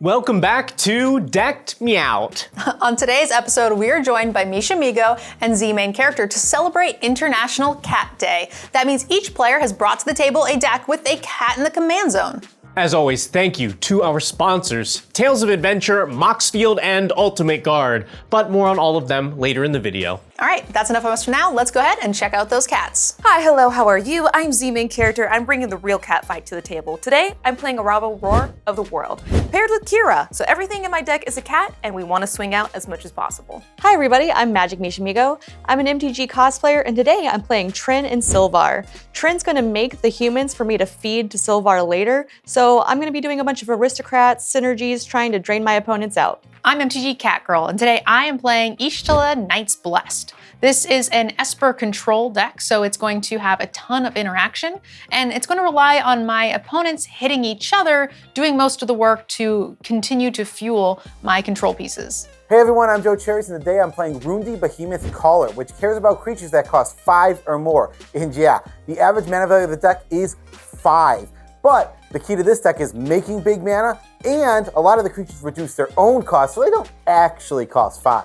Welcome back to Decked Me Out. On today's episode, we are joined by Misha Migo and ZMainCharacter to celebrate International Cat Day. That means each player has brought to the table a deck with a cat in the command zone. As always, thank you to our sponsors, Tales of Adventure, Moxfield, and Ultimate Guard, but more on all of them later in the video. All right, that's enough of us for now. Let's go ahead and check out those cats. Hi, hello, how are you? I'm ZMainCharacter. I'm bringing the real cat fight to the table. Today, I'm playing Arabo Roar of the World, paired with Kira. So everything in my deck is a cat, and we want to swing out as much as possible. Hi everybody, I'm Magic Misha Migo. I'm an MTG cosplayer, and today I'm playing Trin and Sylvar. Trin's gonna make the humans for me to feed to Sylvar later, so I'm gonna be doing a bunch of aristocrats, synergies, trying to drain my opponents out. I'm MTG Catgirl, and today I am playing Ishtala Knights Blessed. This is an Esper control deck, so it's going to have a ton of interaction, and it's going to rely on my opponents hitting each other, doing most of the work to continue to fuel my control pieces. Hey everyone, I'm Cherries, and today I'm playing Rundi Behemoth Caller, which cares about creatures that cost 5 or more. And yeah, the average mana value of the deck is 5. But the key to this deck is making big mana, and a lot of the creatures reduce their own cost, so they don't actually cost 5.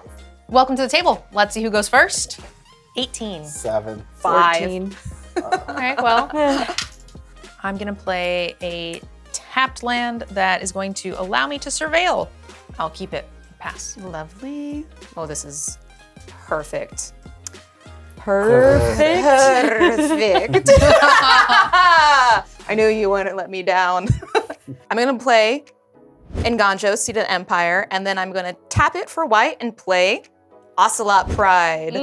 Welcome to the table. Let's see who goes first. 18. 7. 14. Okay, well, I'm gonna play a tapped land that is going to allow me to surveil. I'll keep it. Pass. Lovely. Oh, this is perfect. Perfect. Perfect. I knew you wouldn't let me down. I'm gonna play Nganjo, Seed of the Empire, and then I'm gonna tap it for white and play Ocelot Pride.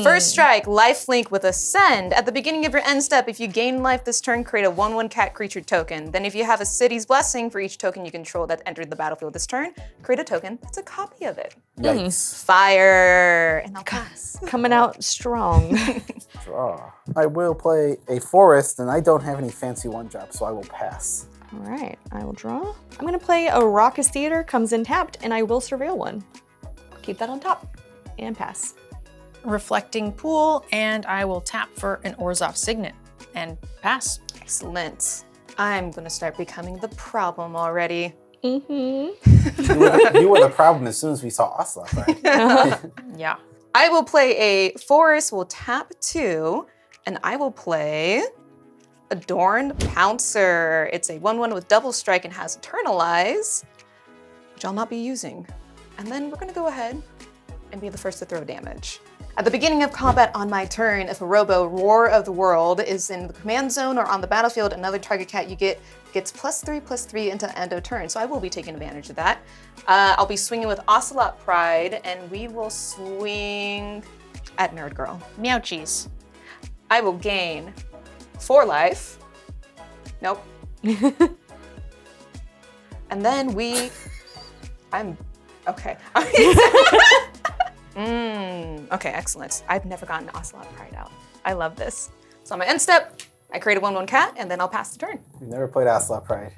First strike, lifelink with Ascend. At the beginning of your end step, if you gain life this turn, create a 1/1 cat creature token. Then if you have a City's Blessing for each token you control that entered the battlefield this turn, create a token that's a copy of it. Yikes. Fire, and I'll pass. Coming out strong. Draw. I will play a forest, and I don't have any fancy one-drops, so I will pass. All right, I will draw. I'm gonna play a Raucous Theater, comes in tapped, and I will surveil one. Keep that on top, and pass. Reflecting Pool, and I will tap for an Orzhov Signet and pass. Excellent. I'm gonna start becoming the problem already. You were the problem as soon as we saw Ocelot, right? Yeah. I will play a forest, will tap 2, and I will play Adorned Pouncer. It's a 1/1 with double strike and has Eternalize, which I'll not be using. And then we're gonna go ahead and be the first to throw damage. At the beginning of combat on my turn, if a Robo Roar of the World is in the command zone or on the battlefield, another target cat you get gets +3/+3 into end of turn. So I will be taking advantage of that. I'll be swinging with Ocelot Pride, and we will swing at Nerd Girl. Meow cheese. I will gain 4 life. Nope. And then okay. Okay, excellent. I've never gotten Ocelot Pride out. I love this. So on my end step, I create a 1/1 cat, and then I'll pass the turn. You've never played Ocelot Pride,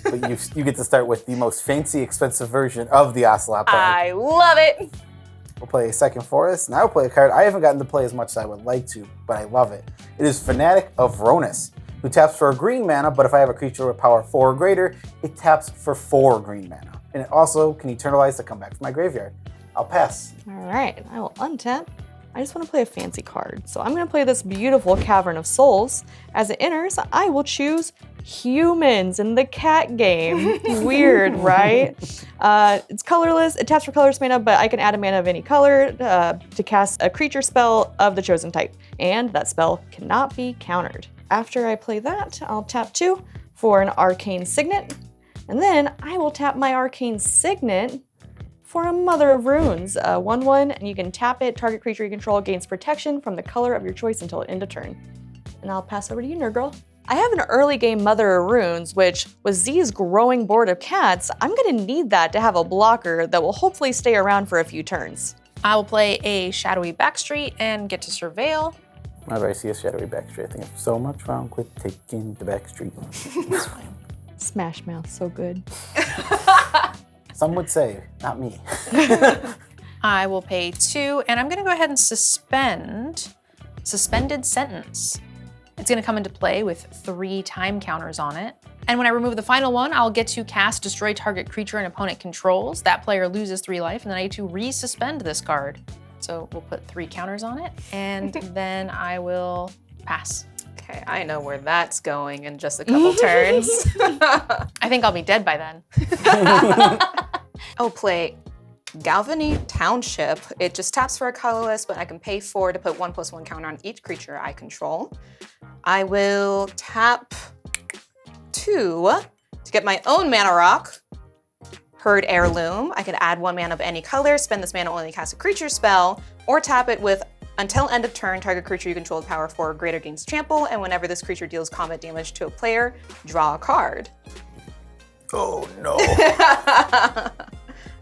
but you get to start with the most fancy, expensive version of the Ocelot Pride. I love it. We'll play a second forest, and I'll play a card I haven't gotten to play as much as I would like to, but I love it. It is Fanatic of Ronus, who taps for a green mana, but if I have a creature with power 4 or greater, it taps for 4 green mana. And it also can Eternalize to come back from my graveyard. I'll pass. All right, I will untap. I just want to play a fancy card. So I'm going to play this beautiful Cavern of Souls. As it enters, I will choose humans in the cat game. Weird, right? It's colorless. It taps for colorless mana, but I can add a mana of any color to cast a creature spell of the chosen type. And that spell cannot be countered. After I play that, I'll tap 2 for an Arcane Signet. And then I will tap my Arcane Signet for a Mother of Runes, 1/1, and you can tap it. Target creature you control gains protection from the color of your choice until end of turn. And I'll pass over to you, Nerd Girl. I have an early game Mother of Runes, which with Z's growing board of cats, I'm gonna need that to have a blocker that will hopefully stay around for a few turns. I will play a Shadowy Backstreet and get to surveil. Whenever I see a Shadowy Backstreet, I think of so much wrong. Quit taking the backstreet. Smash Mouth, so good. Some would say, not me. I will pay 2, and I'm gonna go ahead and Suspended Sentence. It's gonna come into play with 3 time counters on it. And when I remove the final one, I'll get to cast destroy target creature an opponent controls. That player loses 3 life, and then I get to resuspend this card. So we'll put 3 counters on it, and then I will pass. Okay, I know where that's going in just a couple turns. I think I'll be dead by then. I'll play Galvany Township. It just taps for a colorless, but I can pay 4 to put 1/1 counter on each creature I control. I will tap 2 to get my own mana rock. Herd Heirloom. I can add 1 mana of any color, spend this mana only to cast a creature spell, or tap it with until end of turn, target creature you control with power 4 or greater gains trample, and whenever this creature deals combat damage to a player, draw a card. Oh no.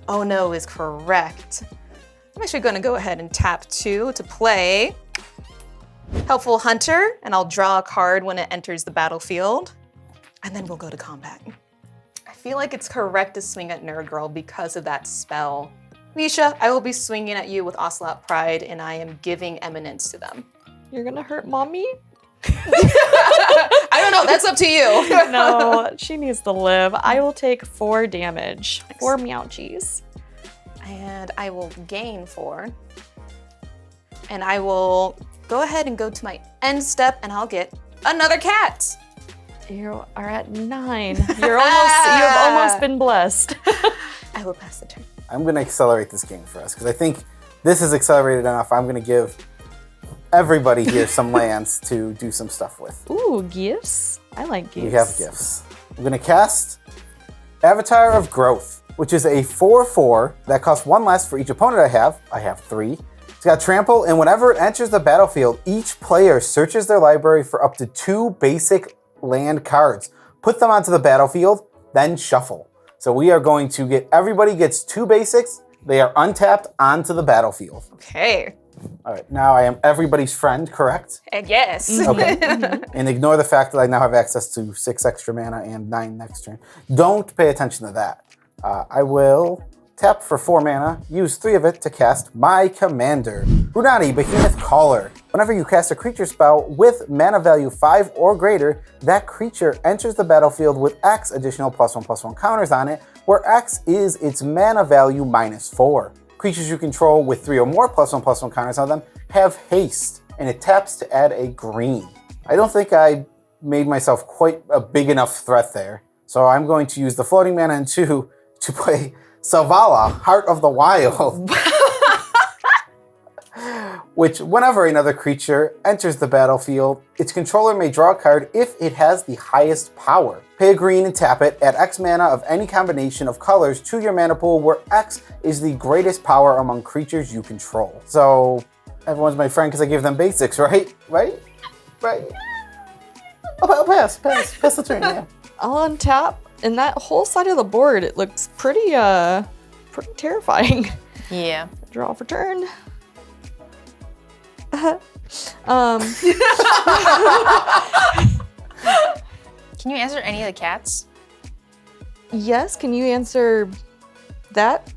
Oh no is correct. I'm actually gonna go ahead and tap 2 to play Helpful Hunter, and I'll draw a card when it enters the battlefield, and then we'll go to combat. I feel like it's correct to swing at NerdGirl because of that spell. Misha, I will be swinging at you with Ocelot Pride, and I am giving Eminence to them. You're gonna hurt mommy? I don't know, that's up to you. No, she needs to live. I will take 4 damage. 4 meowchies. And I will gain 4. And I will go ahead and go to my end step, and I'll get another cat. You are at 9. You have almost been blessed. I will pass the turn. I'm gonna accelerate this game for us because I think this is accelerated enough. I'm gonna give everybody here some lands to do some stuff with. Ooh, gifts? I like gifts. We have gifts. I'm gonna cast Avatar of Growth, which is a 4/4 that costs 1 less for each opponent I have. I have 3. It's got trample, and whenever it enters the battlefield, each player searches their library for up to 2 basic land cards. Put them onto the battlefield, then shuffle. So we are going to get, everybody gets 2 basics. They are untapped onto the battlefield. Okay. All right, now I am everybody's friend, correct? Yes. Okay. And ignore the fact that I now have access to 6 extra mana and 9 next turn. Don't pay attention to that. I will tap for 4 mana, use 3 of it to cast my commander, Brunati Behemoth Caller. Whenever you cast a creature spell with mana value 5 or greater, that creature enters the battlefield with X additional +1/+1 counters on it, where X is its mana value -4. Creatures you control with 3 or more +1/+1 counters on them have haste, and it taps to add a green. I don't think I made myself quite a big enough threat there, so I'm going to use the floating mana in 2 to play Selvala, Heart of the Wild. Which, whenever another creature enters the battlefield, its controller may draw a card if it has the highest power. Pay a green and tap it, add X mana of any combination of colors to your mana pool where X is the greatest power among creatures you control. So, everyone's my friend because I give them basics, right? Right? Oh, pass the turn, yeah. I'll untap, and that whole side of the board, it looks pretty terrifying. Yeah. Draw for turn. Can you answer any of the cats? Yes, can you answer that?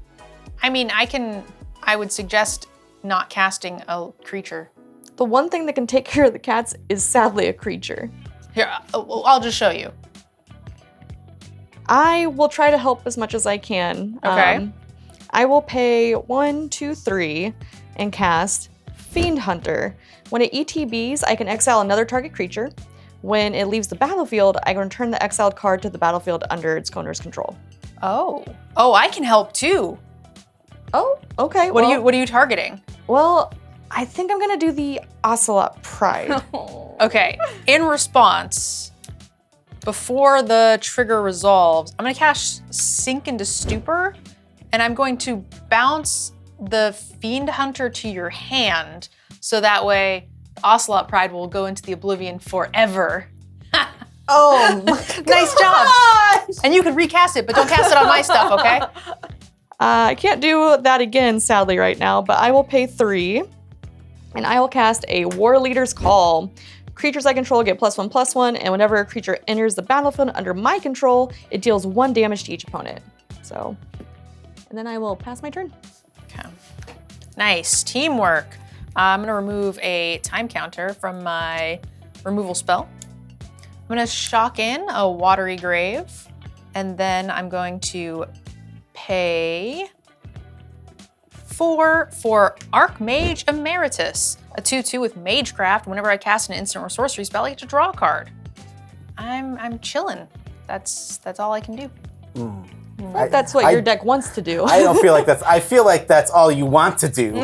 I mean, I would suggest not casting a creature. The one thing that can take care of the cats is sadly a creature. Here, I'll just show you. I will try to help as much as I can. Okay. I will pay 1, 2, 3 and cast Fiend Hunter. When it ETBs, I can exile another target creature. When it leaves the battlefield, I can return the exiled card to the battlefield under its owner's control. Oh, I can help too. Oh, okay. What are you targeting? Well, I think I'm gonna do the Ocelot Pride. Okay, in response, before the trigger resolves, I'm gonna cast Sink into Stupor, and I'm going to bounce the Fiend Hunter to your hand, so that way Ocelot Pride will go into the oblivion forever. Oh, Nice job. And you can recast it, but don't cast it on my stuff, okay? I can't do that again, sadly, right now, but I will pay 3, and I will cast a War Leader's Call. Creatures I control get +1/+1, and whenever a creature enters the battlefield under my control, it deals 1 damage to each opponent. So, and then I will pass my turn. Okay. Nice, teamwork. I'm gonna remove a time counter from my removal spell. I'm gonna shock in a Watery Grave, and then I'm going to pay 4 for Archmage Emeritus, a 2/2 with Magecraft. Whenever I cast an instant or sorcery spell, I get to draw a card. I'm chilling. That's all I can do. That's what your deck wants to do. I don't feel like that's. I feel like that's all you want to do.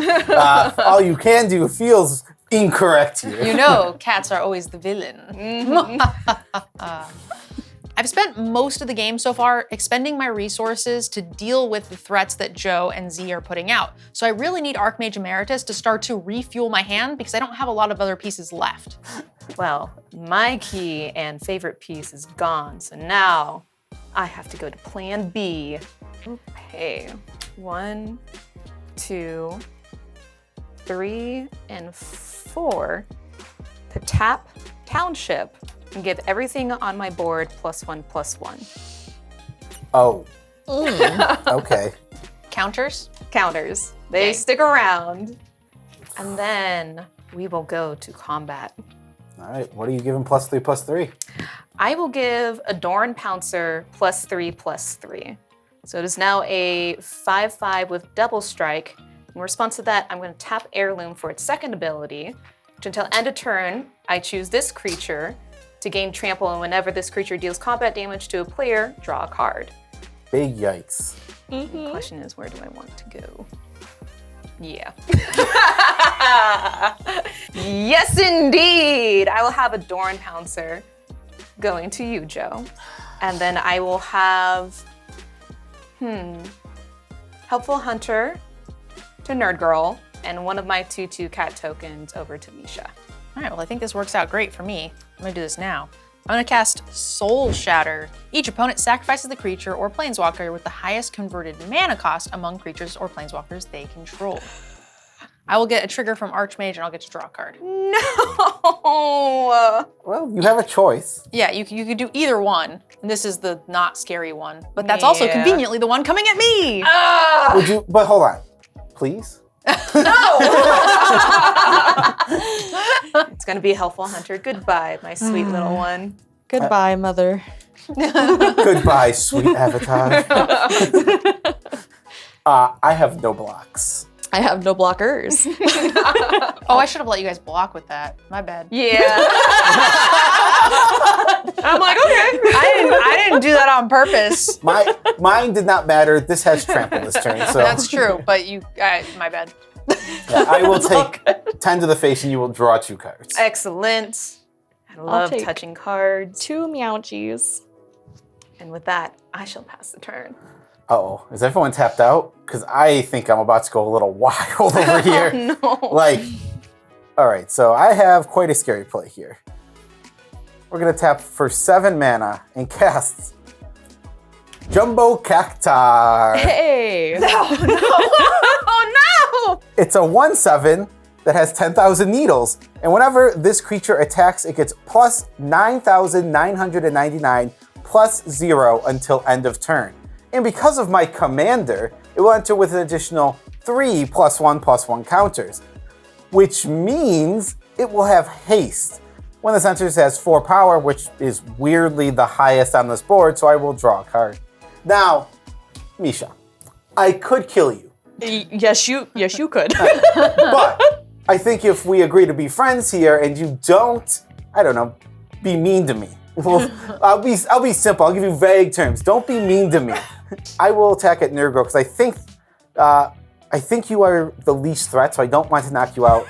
All you can do feels incorrect here. You know, cats are always the villain. I've spent most of the game so far expending my resources to deal with the threats that Joe and Z are putting out. So I really need Archmage Emeritus to start to refuel my hand because I don't have a lot of other pieces left. Well, my key and favorite piece is gone, so now I have to go to plan B. Okay, 1, 2, 3, and 4 to tap Township and give everything on my board +1/+1. Oh. Okay. Counters? Counters. They Okay. stick around. And then we will go to combat. All right. What are you giving +3/+3? I will give Adorn Pouncer +3/+3. So it is now a 5/5 with double strike. In response to that, I'm going to tap Heirloom for its second ability, which until end of turn, I choose this creature to gain trample, and whenever this creature deals combat damage to a player, draw a card. Big yikes. The question is, where do I want to go? Yeah. Yes, indeed! I will have Adorn Pouncer going to you, Joe. And then I will have, Helpful Hunter to NerdGirl, and one of my 2/2 cat tokens over to Misha. All right, well, I think this works out great for me. I'm gonna do this now. I'm gonna cast Soul Shatter. Each opponent sacrifices the creature or planeswalker with the highest converted mana cost among creatures or planeswalkers they control. I will get a trigger from Archmage and I'll get to draw a card. No! Well, you have a choice. Yeah, you could do either one. And this is the not scary one, but that's also Yeah. conveniently the one coming at me. Would you? But hold on, please. It's gonna be a Helpful Hunter. Goodbye, my sweet little one. Goodbye, mother. Goodbye, sweet avatar. I have no blocks. I have no blockers. Oh, I should have let you guys block with that. My bad. Yeah. I'm like, okay. I didn't do that on purpose. Mine did not matter. This has trample this turn, so That's true, but my bad. yeah, I will take 10 to the face, and you will draw 2 cards. Excellent. I love take- touching cards. 2 Meowchies. And with that, I shall pass the turn. Uh-oh, is everyone tapped out? Because I think I'm about to go a little wild over here. No. Like, all right, so I have quite a scary play here. We're gonna tap for 7 mana and cast Jumbo Cactar. Hey! Oh no! It's a 1/7 that has 10,000 needles, and whenever this creature attacks, it gets plus 9,999 plus 0 until end of turn. And because of my commander, it will enter with an additional 3 +1/+1 counters, which means it will have haste. When this enters, it has 4 power, which is weirdly the highest on this board, so I will draw a card. Now, Misha, I could kill you, Yes, you could. but I think if we agree to be friends here and you don't, I don't know, be mean to me. Well, I'll be simple. I'll give you vague terms. Don't be mean to me. I will attack at NerdGirl because I think you are the least threat, so I don't want to knock you out.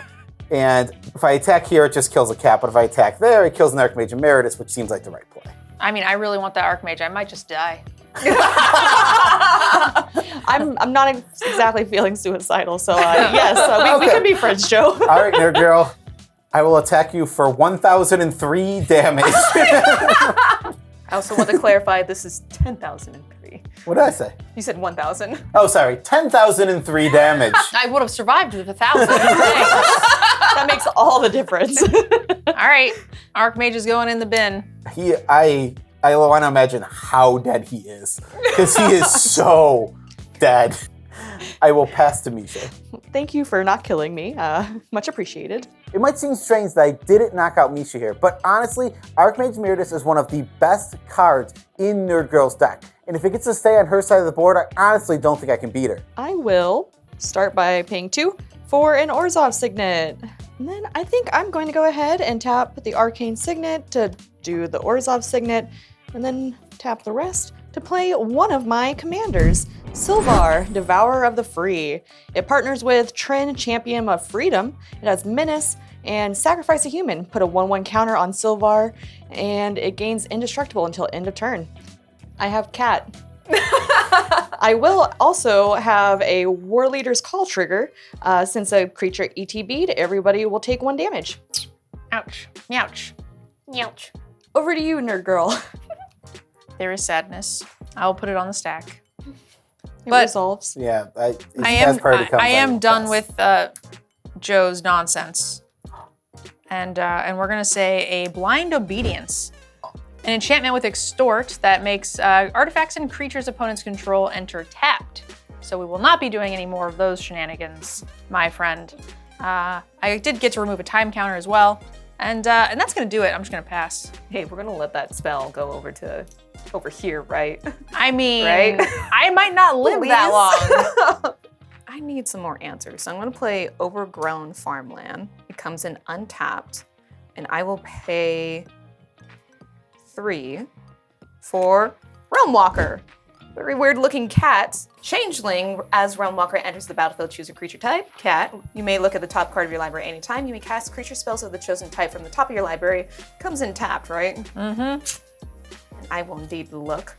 And if I attack here, it just kills a cat. But if I attack there, it kills an Archmage Emeritus, which seems like the right play. I mean, I really want that Archmage. I might just die. I'm not exactly feeling suicidal, so yes, we can be friends, Joe. All right, NerdGirl. I will attack you for 1,003 damage. I also want to clarify, this is 10,003. What did I say? You said 1,000. Oh, sorry, 10,003 damage. I would have survived with 1,000. Thanks. That makes all the difference. All right, Archmage is going in the bin. I want to imagine how dead he is, because he is so dead. I will pass to Misha. Thank you for not killing me. Much appreciated. It might seem strange that I didn't knock out Misha here, but honestly, Archmage Meredith is one of the best cards in NerdGirl's deck. And if it gets to stay on her side of the board, I honestly don't think I can beat her. I will start by paying 2 for an Orzhov Signet. And then I think I'm going to go ahead and tap the Arcane Signet to do the Orzhov Signet, and then tap the rest to play one of my commanders, Sylvar, Devourer of the Free. It partners with Trin, Champion of Freedom. It has Menace and Sacrifice a Human. Put a 1/1 counter on Sylvar, and it gains Indestructible until end of turn. I have Cat. I will also have a War Leader's Call trigger. Since a creature ETB'd, everybody will take 1 damage. Ouch. Meouch. Meouch. Over to you, Nerd Girl. There is sadness. I will put it on the stack. It But- resolves. Yeah, I am done with Joe's nonsense. And we're gonna say a Blind Obedience. An enchantment with Extort that makes artifacts and creatures opponents control enter tapped. So we will not be doing any more of those shenanigans, my friend. I did get to remove a time counter as well. And that's gonna do it. I'm just gonna pass. Hey, we're gonna let that spell go over here, right? I mean, Right? I might not live that long. I need some more answers. So I'm gonna play Overgrown Farmland. It comes in untapped, and I will pay 3 for Realmwalker. Very weird looking cat. Changeling, as Realmwalker enters the battlefield, choose a creature type, cat. You may look at the top card of your library anytime. You may cast creature spells of the chosen type from the top of your library. Comes in tapped, right? Mm-hmm. And I will indeed look.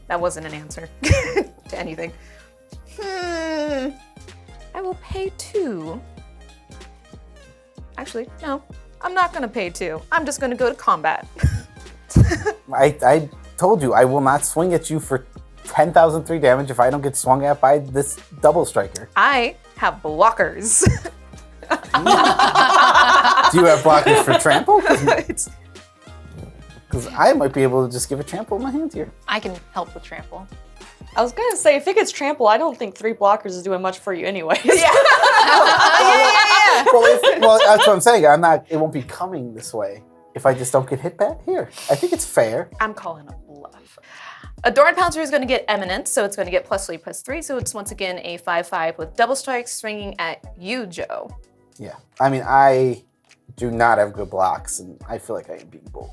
That wasn't an answer to anything. I will pay 2. Actually, no. I'm not gonna pay 2. I'm just gonna go to combat. I told you, I will not swing at you for 10,003 damage if I don't get swung at by this double striker. I have blockers. Do you have blockers for trample? It's- Because I might be able to just give a trample in my hand here. I can help with trample. I was gonna say, if it gets trample, I don't think 3 blockers is doing much for you anyways. yeah. Well, that's what I'm saying. It won't be coming this way if I just don't get hit back here. I think it's fair. I'm calling a bluff. Adorned Pouncer is going to get Eminence, so it's going to get +3/+3, so it's once again a 5/5 with double strikes swinging at you, Joe. Yeah. I mean, I do not have good blocks, and I feel like I am being bullied.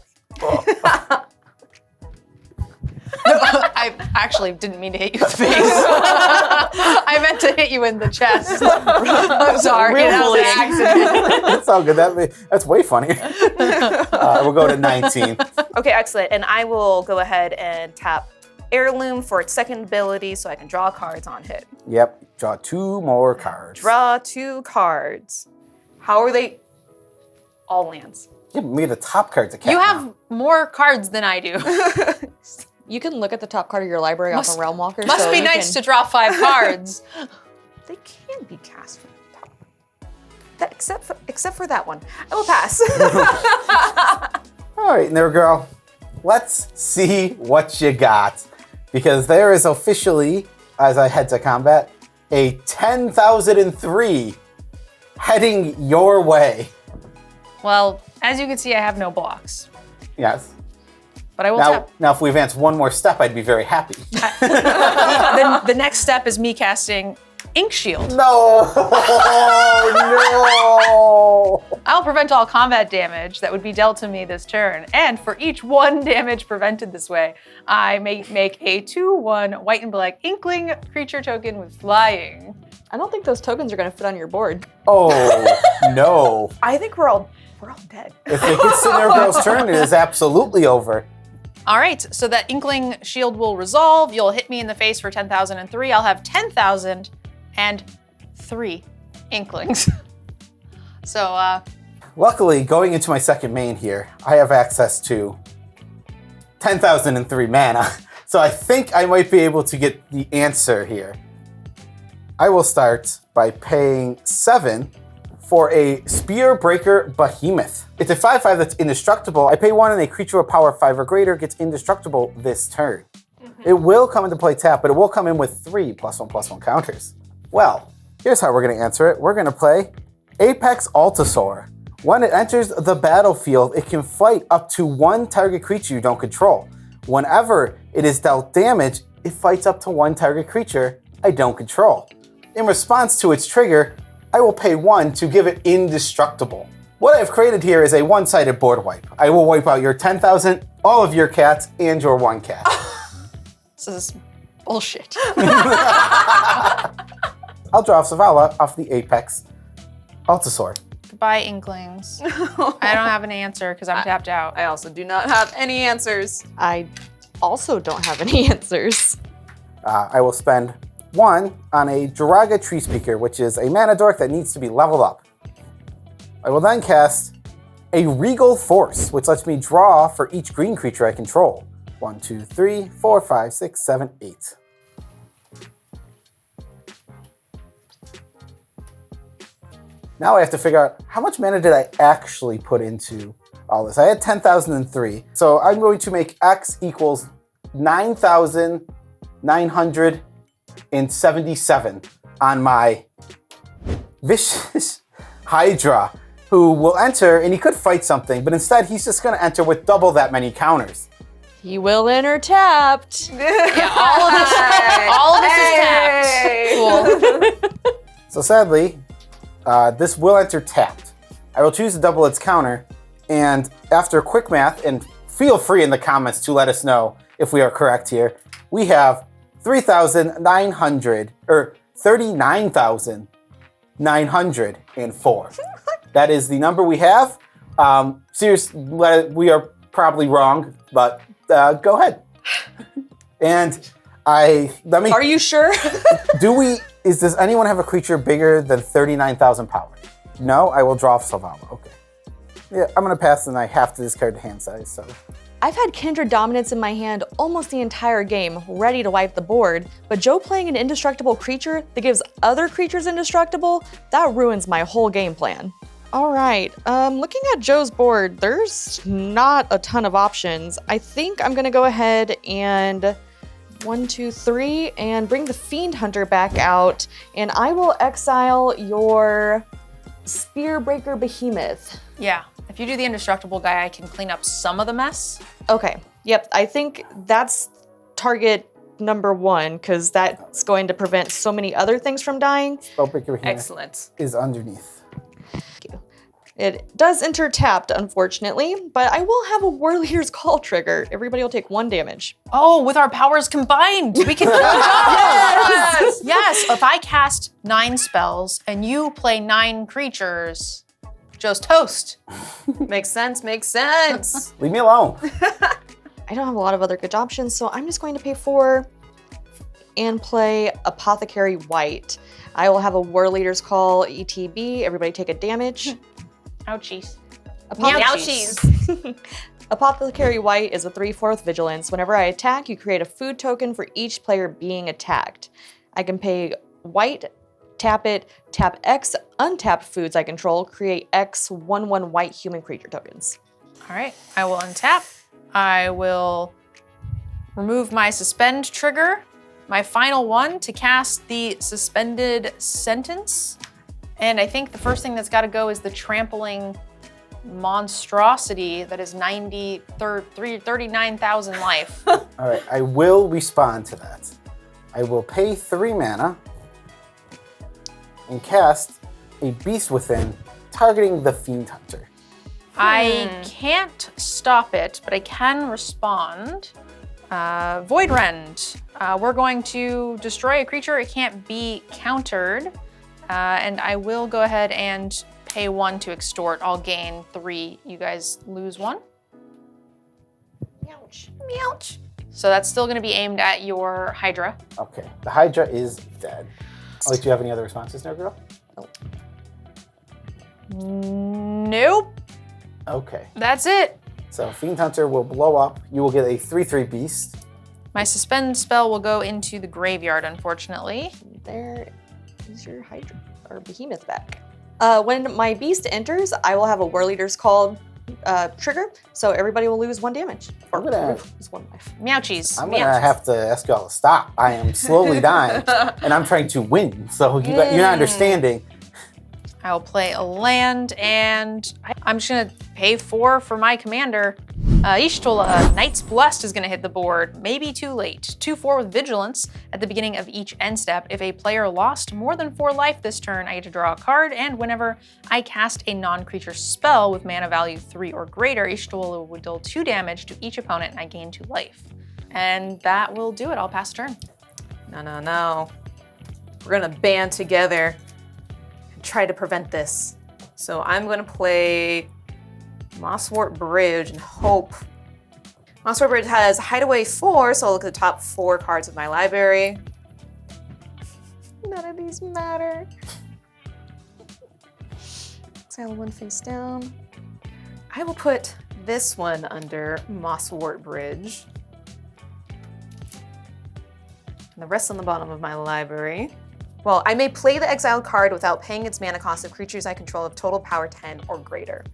I actually didn't mean to hit you in the face. I meant to hit you in the chest. I'm sorry. Real that was an accident. That's all good. That's way funnier. We'll go to 19. Okay, excellent. And I will go ahead and tap Heirloom for its second ability so I can draw cards on hit. Yep. Draw 2 more cards. Draw 2 cards. How are they? All lands. Give me the top cards. You have more cards than I do. You can look at the top card of your library off of Realmwalker. Must so be you nice can- to draw 5 cards. They can be cast from the top. Except for that one. I will pass. All right, there, girl. Let's see what you got. Because there is officially, as I head to combat, a 10,003 heading your way. Well, as you can see, I have no blocks. Yes. But I will tap. Now, if we advance one more step, I'd be very happy. Then the next step is me casting Ink Shield. No! No! I'll prevent all combat damage that would be dealt to me this turn. And for each 1 damage prevented this way, I may make a 2/1 white and black Inkling creature token with flying. I don't think those tokens are gonna fit on your board. Oh, no. I think we're all dead. If it gets to NerdGirl's turn, it is absolutely over. All right, so that Inkling Shield will resolve. You'll hit me in the face for 10,003. I'll have 10,003 Inklings. So, Luckily, going into my second main here, I have access to 10,003 mana. So I think I might be able to get the answer here. I will start by paying 7 for a Spearbreaker Behemoth. It's a 5/5 that's indestructible. I pay 1 and a creature of power 5 or greater gets indestructible this turn. It will come into play tap, but it will come in with 3 +1/+1 counters. Well, here's how we're gonna answer it. We're gonna play Apex Altasaur. When it enters the battlefield, it can fight up to one target creature you don't control. Whenever it is dealt damage, it fights up to one target creature I don't control. In response to its trigger, I will pay 1 to give it indestructible. What I've created here is a one-sided board wipe. I will wipe out your 10,000, all of your cats, and your one cat. This is bullshit. I'll draw Savala off the Apex Altasaur. Goodbye, Inklings. I don't have an answer because I'm tapped out. I also do not have any answers. I also don't have any answers. I will spend 1 on a Jiraga Tree Speaker, which is a mana dork that needs to be leveled up. I will then cast a Regal Force, which lets me draw for each green creature I control. 1, 2, 3, 4, 5, 6, 7, 8. Now I have to figure out how much mana did I actually put into all this. I had 10,003. So I'm going to make X equals 9,977 on my Vicious Hydra, who will enter, and he could fight something, but instead he's just going to enter with double that many counters. He will enter tapped. Yeah, all of this is tapped. Cool. So sadly, this will enter tapped. I will choose to double its counter, and after quick math, and feel free in the comments to let us know if we are correct here, we have 39,904. That is the number we have. Seriously, we are probably wrong, but go ahead. And let me. Are you sure? Does anyone have a creature bigger than 39,000 power? No, I will draw Savala. Okay. Yeah, I'm gonna pass, and I have to discard the hand size. So. I've had Kindred Dominance in my hand almost the entire game, ready to wipe the board, but Joe playing an indestructible creature that gives other creatures indestructible, that ruins my whole game plan. All right, looking at Joe's board, there's not a ton of options. I think I'm gonna go ahead and 1, 2, 3, and bring the Fiend Hunter back out, and I will exile your Spearbreaker Behemoth. Yeah, if you do the indestructible guy, I can clean up some of the mess. Okay, yep, I think that's target number 1, because that's going to prevent so many other things from dying. Spellbreaker Behemoth Excellent. is underneath. Thank you. It does enter tapped, unfortunately, but I will have a Warleader's Call trigger. Everybody will take 1 damage. Oh, with our powers combined, we can yes! Yes, if I cast 9 spells and you play 9 creatures, Joe's toast. Makes sense, makes sense. Leave me alone. I don't have a lot of other good options, so I'm just going to pay 4 and play Apothecary White. I will have a Warleader's Call ETB. Everybody take a damage. Ouchies. Ouchies. Apothecary White is a 3/4 vigilance. Whenever I attack, you create a food token for each player being attacked. I can pay white, tap it, tap X untapped foods I control, create X 1/1 white human creature tokens. All right, I will untap. I will remove my suspend trigger, my final one to cast the suspended sentence. And I think the first thing that's got to go is the trampling monstrosity that is 39,000 life. All right, I will respond to that. I will pay 3 mana and cast a Beast Within, targeting the Fiend Hunter. I can't stop it, but I can respond. Void Rend. We're going to destroy a creature. It can't be countered. And I will go ahead and pay 1 to extort. I'll gain 3. You guys lose 1. Ouch. Ouch. So that's still going to be aimed at your Hydra. Okay, the Hydra is dead. Oh, do you have any other responses, NerdGirl? Nope. Okay, That's it. so Fiend Hunter will blow up. You will get a 3/3 Beast. My suspend spell will go into the graveyard, unfortunately. There is your Hydra or Behemoth back. When my Beast enters, I will have a Warleader's Call trigger, so everybody will lose 1 damage. Or I'm gonna- lose 1 life. Meowchies. I'm gonna have to ask y'all to stop. I am slowly dying, and I'm trying to win. So you're not understanding. I'll play a land, and I'm just gonna pay 4 for my commander. Ishtola, Knight's Blessed is gonna hit the board, maybe too late. 2/4 with Vigilance at the beginning of each end step. If a player lost more than 4 life this turn, I get to draw a card, and whenever I cast a non-creature spell with mana value 3 or greater, Ishtola will deal 2 damage to each opponent, and I gain 2 life. And that will do it. I'll pass turn. No. We're gonna band together and try to prevent this. So I'm gonna play Mosswort Bridge and hope. Mosswort Bridge has Hideaway 4, so I'll look at the top 4 cards of my library. None of these matter. Exile 1 face down. I will put this one under Mosswort Bridge. And the rest on the bottom of my library. Well, I may play the exiled card without paying its mana cost of creatures I control of total power 10 or greater.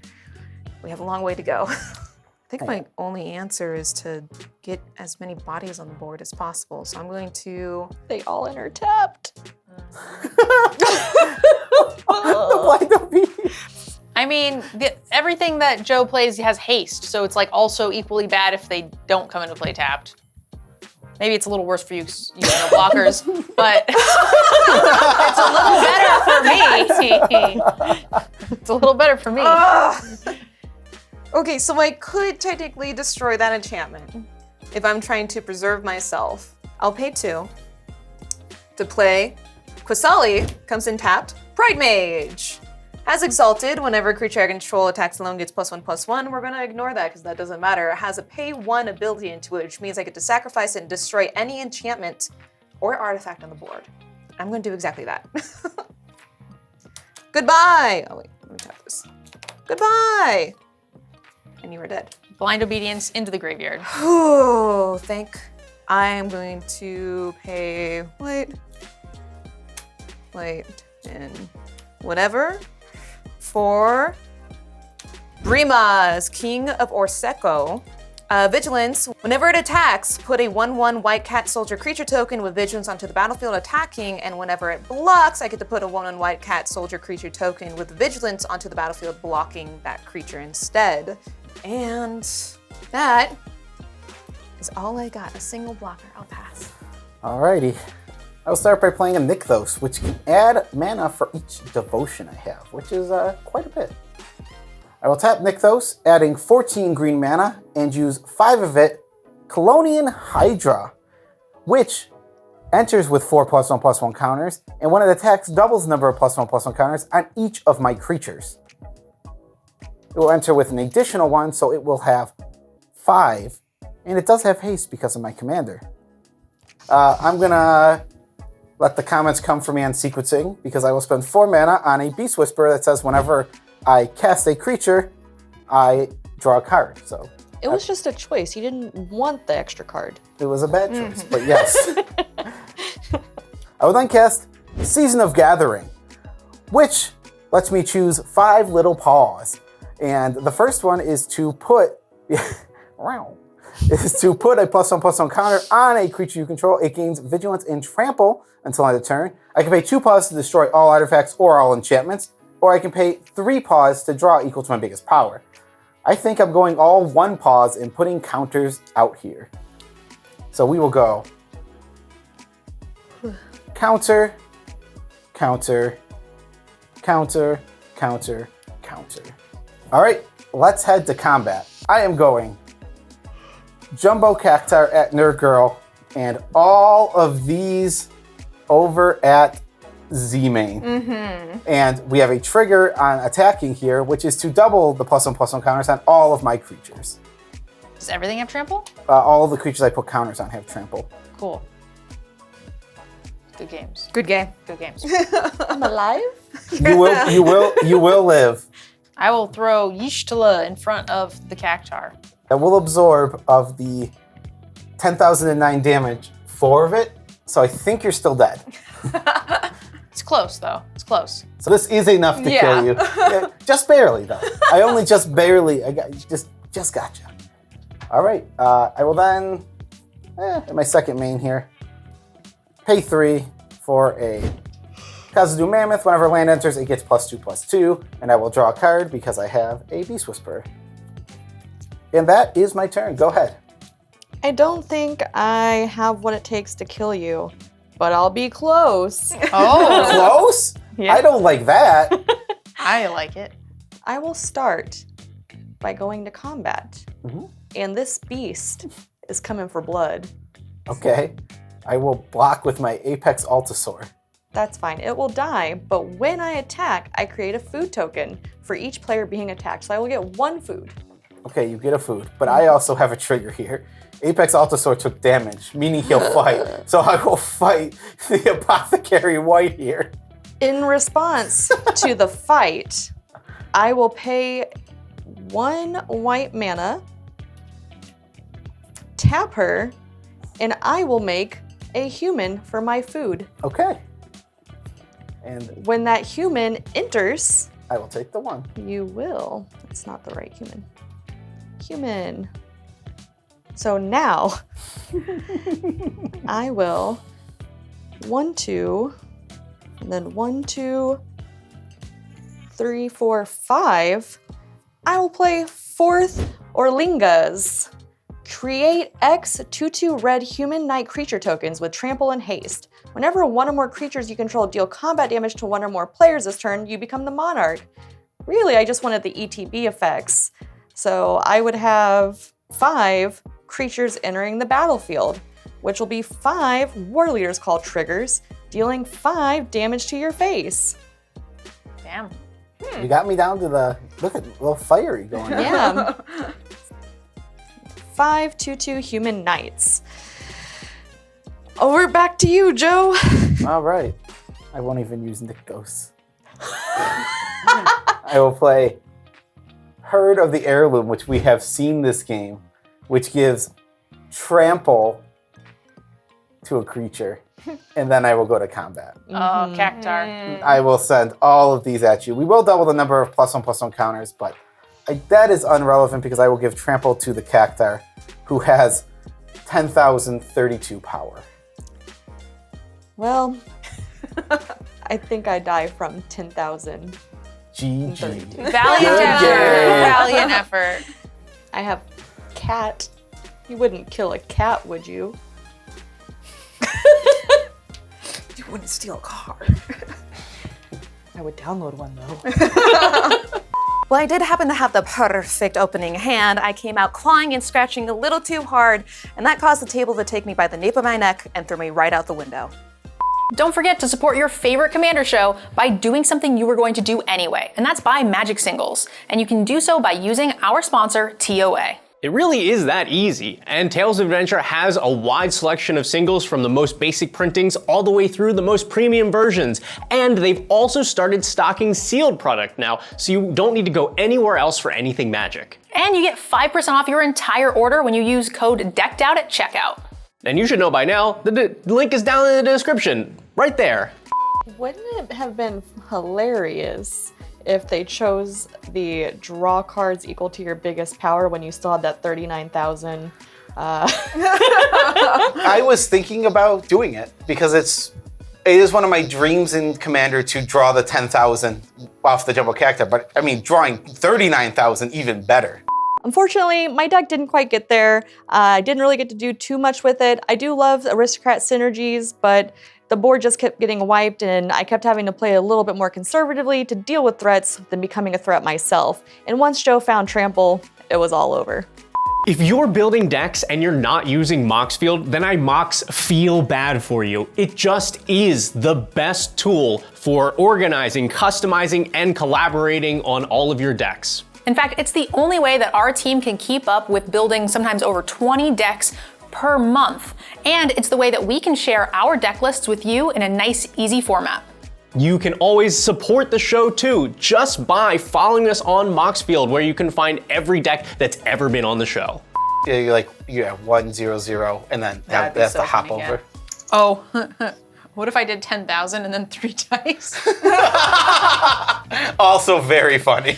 We have a long way to go. I think my only answer is to get as many bodies on the board as possible. So I'm going to... They all enter tapped. I mean, everything that Joe plays has haste, so it's like also equally bad if they don't come into play tapped. Maybe it's a little worse for you because you have no blockers, but it's a little better for me. It's a little better for me. Okay, so I could technically destroy that enchantment if I'm trying to preserve myself. I'll pay 2 to play Quasali, comes in tapped, Pride Mage. As Exalted, whenever a creature I control attacks alone gets +1/+1, we're gonna ignore that because that doesn't matter. It has a pay 1 ability into it, which means I get to sacrifice it and destroy any enchantment or artifact on the board. I'm gonna do exactly that. Goodbye! Oh wait, let me tap this. Goodbye! And you were dead. Blind Obedience into the graveyard. Oh, I am going to pay, and whatever for Brima's King of Orseko. Vigilance, whenever it attacks, put a 1/1 white cat soldier creature token with Vigilance onto the battlefield attacking, and whenever it blocks, I get to put a 1/1 white cat soldier creature token with Vigilance onto the battlefield blocking that creature instead. And that is all I got, a single blocker. I'll pass. Alrighty. I'll start by playing a Nykthos, which can add mana for each devotion I have, which is quite a bit. I will tap Nykthos, adding 14 green mana, and use 5 of it, Colonian Hydra, which enters with 4 +1/+1 counters, and when it attacks, doubles the number of +1/+1 counters on each of my creatures. It will enter with an additional 1, so it will have 5, and it does have haste because of my commander. I'm gonna let the comments come for me on sequencing, because I will spend 4 mana on a Beast Whisperer that says whenever I cast a creature, I draw a card. So It was just a choice. He didn't want the extra card. it was a bad choice, but yes. I will then cast Season of Gathering, which lets me choose 5 little paws. And the first one is to put a +1/+1 counter on a creature you control. It gains Vigilance and Trample until end of turn. I can pay 2 paws to destroy all artifacts or all enchantments, or I can pay 3 paws to draw equal to my biggest power. I think I'm going all 1 paws and putting counters out here. So we will go counter, counter, counter, counter, counter. All right, let's head to combat. I am going Jumbo Cactar at NerdGirl and all of these over at ZMain. And we have a trigger on attacking here, which is to double the +1/+1 counters on all of my creatures. Does everything have trample? All of the creatures I put counters on have trample. Cool. Good games. Good game. Good games. I'm alive? You will live. I will throw Y'shtola in front of the Cactar. That will absorb of the 10,009 damage, 4 of it. So I think you're still dead. It's close though. It's close. So this is enough to kill you. Yeah, just barely though. I only just barely. Just gotcha. All right. I will then, in my second main here, pay 3 for a Khazad-dû Mammoth, whenever land enters, it gets +2/+2, and I will draw a card because I have a Beast Whisperer. And that is my turn. Go ahead. I don't think I have what it takes to kill you, but I'll be close. Oh, Close? Yeah. I don't like that. I like it. I will start by going to combat. Mhm. And this beast is coming for blood. Okay. I will block with my Apex Altasaur. That's fine. It will die, but when I attack, I create a food token for each player being attacked. So I will get 1 food. Okay, you get a food, but I also have a trigger here. Apex Altasaur took damage, meaning he'll fight. So I will fight the Apothecary White here. In response to the fight, I will pay 1 white mana, tap her, and I will make a human for my food. Okay. And When that human enters, I will take the 1. you will. It's not the right human. Human. So now, I will 1, 2, and then 1, 2, 3, 4, 5. I will play 4th Orlingas. Create X 2/2 red human knight creature tokens with trample and haste. Whenever 1 or more creatures you control deal combat damage to 1 or more players this turn, you become the monarch. Really, I just wanted the ETB effects. So I would have 5 creatures entering the battlefield, which will be 5 War Leaders Call triggers, dealing 5 damage to your face. Damn. You got me down to the, look at a little fiery going on. Yeah. 5 2/2 human knights. Over back to you, Joe. All right. I won't even use Nick Ghosts. I will play Herd of the Heirloom, which we have seen this game, which gives trample to a creature. And then I will go to combat. Oh, Cactar. I will send all of these at you. We will double the number of +1/+1 counters, but that is irrelevant because I will give trample to the Cactar, who has 10,032 power. Well, I think I die from 10,000. GG. Valiant Good effort. game. Valiant effort. I have cat. You wouldn't kill a cat, would you? You wouldn't steal a car. I would download one though. Well, I did happen to have the perfect opening hand. I came out clawing and scratching a little too hard, and that caused the table to take me by the nape of my neck and throw me right out the window. Don't forget to support your favorite Commander show by doing something you were going to do anyway, and that's buy Magic singles. And you can do so by using our sponsor, TOA. It really is that easy, and Tales of Adventure has a wide selection of singles from the most basic printings all the way through the most premium versions. And they've also started stocking sealed product now, so you don't need to go anywhere else for anything Magic. And you get 5% off your entire order when you use code DECKEDOUT at checkout. And you should know by now, the link is down in the description, right there. Wouldn't it have been hilarious if they chose the draw cards equal to your biggest power when you still had that 39,000? I was thinking about doing it because it is one of my dreams in Commander to draw the 10,000 off the Jumbo Cactar, but I mean, drawing 39,000 even better. Unfortunately, my deck didn't quite get there. I didn't really get to do too much with it. I do love Aristocrat synergies, but the board just kept getting wiped and I kept having to play a little bit more conservatively to deal with threats than becoming a threat myself. And once Joe found Trample, it was all over. If you're building decks and you're not using Moxfield, then I feel bad for you. It just is the best tool for organizing, customizing, and collaborating on all of your decks. In fact, it's the only way that our team can keep up with building sometimes over 20 decks per month. And it's the way that we can share our deck lists with you in a nice, easy format. You can always support the show too, just by following us on Moxfield, where you can find every deck that's ever been on the show. Yeah, you're like, 1, 0, 0, and then That'd be that's so the hop funny, over. Oh, what if I did 10,000 and then 3 dice? Also very funny.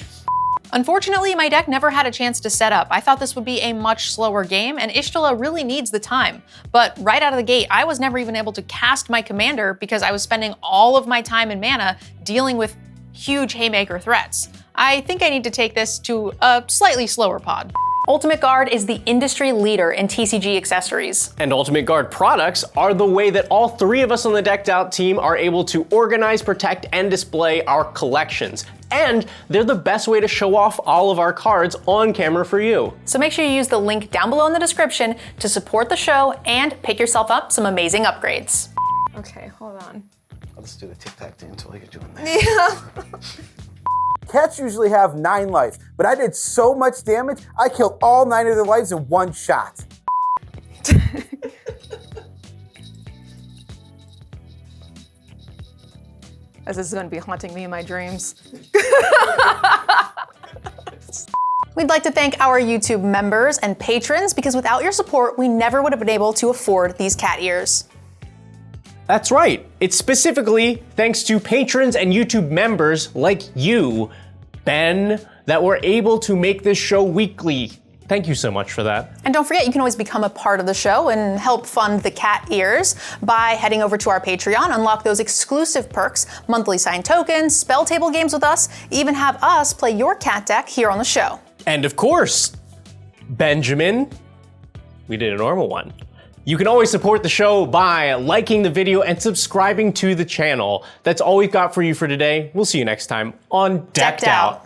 Unfortunately, my deck never had a chance to set up. I thought this would be a much slower game, and Ishtala really needs the time. But right out of the gate, I was never even able to cast my commander because I was spending all of my time and mana dealing with huge Haymaker threats. I think I need to take this to a slightly slower pod. Ultimate Guard is the industry leader in TCG accessories. And Ultimate Guard products are the way that all three of us on the Decked Out team are able to organize, protect, and display our collections. And they're the best way to show off all of our cards on camera for you. So make sure you use the link down below in the description to support the show and pick yourself up some amazing upgrades. Okay, hold on. I'll just do the tic-tac-toe until I get doing that. Yeah. Cats usually have 9 lives, but I did so much damage, I killed all 9 of their lives in one shot. As this is going to be haunting me in my dreams. We'd like to thank our YouTube members and patrons because without your support, we never would have been able to afford these cat ears. That's right. It's specifically thanks to patrons and YouTube members like you, Ben, that we're able to make this show weekly. Thank you so much for that. And don't forget, you can always become a part of the show and help fund the cat ears by heading over to our Patreon, unlock those exclusive perks, monthly signed tokens, spell table games with us, even have us play your cat deck here on the show. And of course, Benjamin, we did a normal one. You can always support the show by liking the video and subscribing to the channel. That's all we've got for you for today. We'll see you next time on Decked Out.